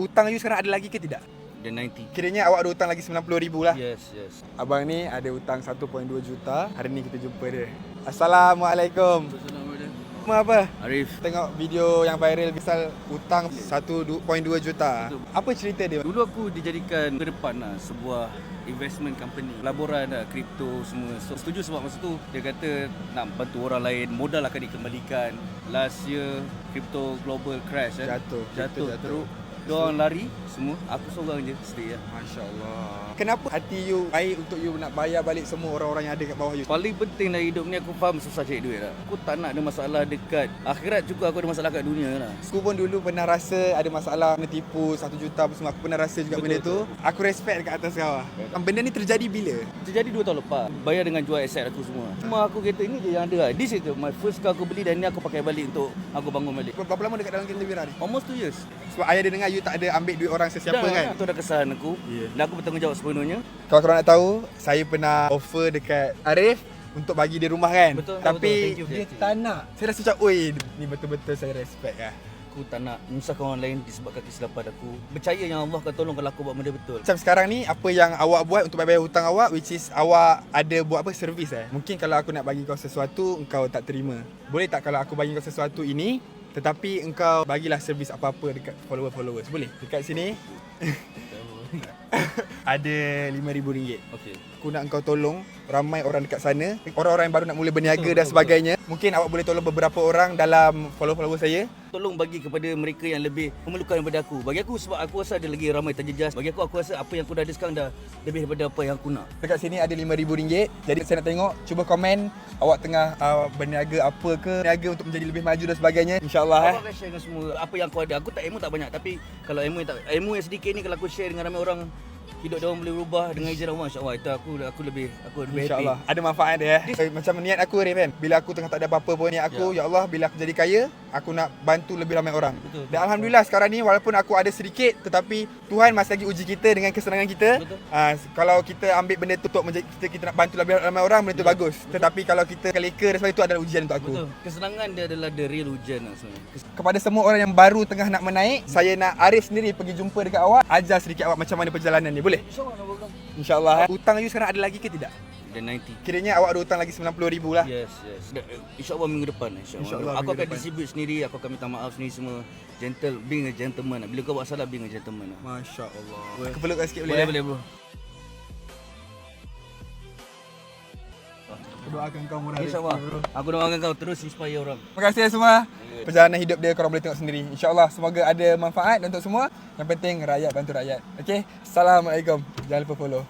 hutang you sekarang ada lagi ke tidak? Dan 90. Kiranya awak ada hutang lagi 90,000 lah. Yes, yes. Abang ni ada hutang 1.2 juta. Hari ni kita jumpa dia. Assalamualaikum. Nama apa? Arif. Tengok video yang viral misal hutang 1.2 juta. Apa cerita dia? Dulu aku dijadikan ke depan lah sebuah investment company, laboran lah, kripto semua. So setuju sebab masa tu dia kata nak bantu orang lain, modal akan dikembalikan. Last year crypto global crash Jatuh. Terus diorang lari semua, aku seorang je stay lah. Masya-Allah. Kenapa hati you baik untuk you nak bayar balik semua orang-orang yang ada kat bawah you? Paling penting dalam hidup ni aku faham susah cari duit lah. Aku tak nak ada masalah dekat akhirat juga, aku ada masalah kat dunia lah. Aku pun dulu pernah rasa ada masalah kena tipu 1 juta apa semua. Aku pernah rasa juga benda tu. Aku respect dekat atas kau lah. Benda ni terjadi bila? Terjadi 2 tahun lepas. Bayar dengan jual aset aku semua. Cuma aku kereta ini je yang ada lah. This is my first car aku beli dan ni aku pakai balik untuk aku bangun balik. Berapa lama dekat dalam kereta Wira ni? Almost 2 years. Sebab ayah dia dengar you tak ada ambil duit orang sesiapa kan? Itu dah kesalahan aku. Dan aku bertanggungjawab sepenuhnya. Kalau korang nak tahu, saya pernah offer dekat Arif untuk bagi dia rumah kan? Betul, tapi betul. Thank you, dia thank you. tak nak. Saya rasa macam, oi, ni betul-betul saya respect lah. Aku tak nak menyusahkan orang lain disebabkan kesilapan aku. Percaya yang Allah akan tolong kalau aku buat benda betul. Macam sekarang ni, apa yang awak buat untuk bayar hutang awak, which is awak ada buat apa, servis Mungkin kalau aku nak bagi kau sesuatu, engkau tak terima. Boleh tak kalau aku bagi kau sesuatu ini, tetapi engkau bagilah servis apa-apa dekat followers? Boleh? Dekat sini ada RM5,000. Okey. Aku nak engkau tolong ramai orang dekat sana, orang-orang yang baru nak mula berniaga dan sebagainya. Mungkin awak boleh tolong beberapa orang dalam follower saya. Tolong bagi kepada mereka yang lebih memerlukan daripada aku. Bagi aku sebab aku rasa ada lagi ramai terjejas. Bagi aku rasa apa yang aku dah ada sekarang dah lebih daripada apa yang aku nak. Dekat sini ada RM5,000. Jadi saya nak tengok, cuba komen awak tengah berniaga apa ke, berniaga untuk menjadi lebih maju dan sebagainya. InsyaAllah Aku akan share dengan semua apa yang aku ada. Aku tak ilmu tak banyak, tapi kalau ilmu yang sedikit ni kalau aku share dengan ramai orang, hidup dia orang boleh berubah dengan izin Allah, insya-Allah. Itu aku lebih happy. InsyaAllah ada manfaat dia. Macam niat aku Arif kan, bila aku tengah tak ada apa-apa pun, niat aku, ya Allah, bila aku jadi kaya, aku nak bantu lebih ramai orang. Betul. Dan Alhamdulillah sekarang ni walaupun aku ada sedikit, tetapi Tuhan masih lagi uji kita dengan kesenangan kita. Kalau kita ambil benda tu untuk kita nak bantu lebih ramai orang, benda tu bagus. Tetapi kalau kita leka dan sebagainya, itu adalah ujian untuk aku. Betul. Kesenangan dia adalah the real ujian lah sebenarnya. Kepada semua orang yang baru tengah nak menaik, saya nak Arif sendiri pergi jumpa dekat awak, ajar sedikit awak macam mana perjalanan ni. Boleh? InsyaAllah no problem. InsyaAllah. Hutang you sekarang ada lagi ke tidak? Dan 90. Kiranya awak ada hutang lagi 90,000 lah. Yes. InsyaAllah minggu depan. InsyaAllah Aku minggu akan depan. distribute sendiri, aku akan minta maaf sendiri semua. Being a gentleman. Bila kau buat salah, being a gentleman. Masya-Allah. Aku pelukkan sikit boleh? Boleh bro. Aku doakan kau murah rezeki, InsyaAllah. bro. Aku doakan kau terus inspire orang. Terima kasih semua. Perjalanan hidup dia korang boleh tengok sendiri. InsyaAllah semoga ada manfaat untuk semua. Yang penting rakyat bantu rakyat. Okey. Assalamualaikum. Jangan lupa follow.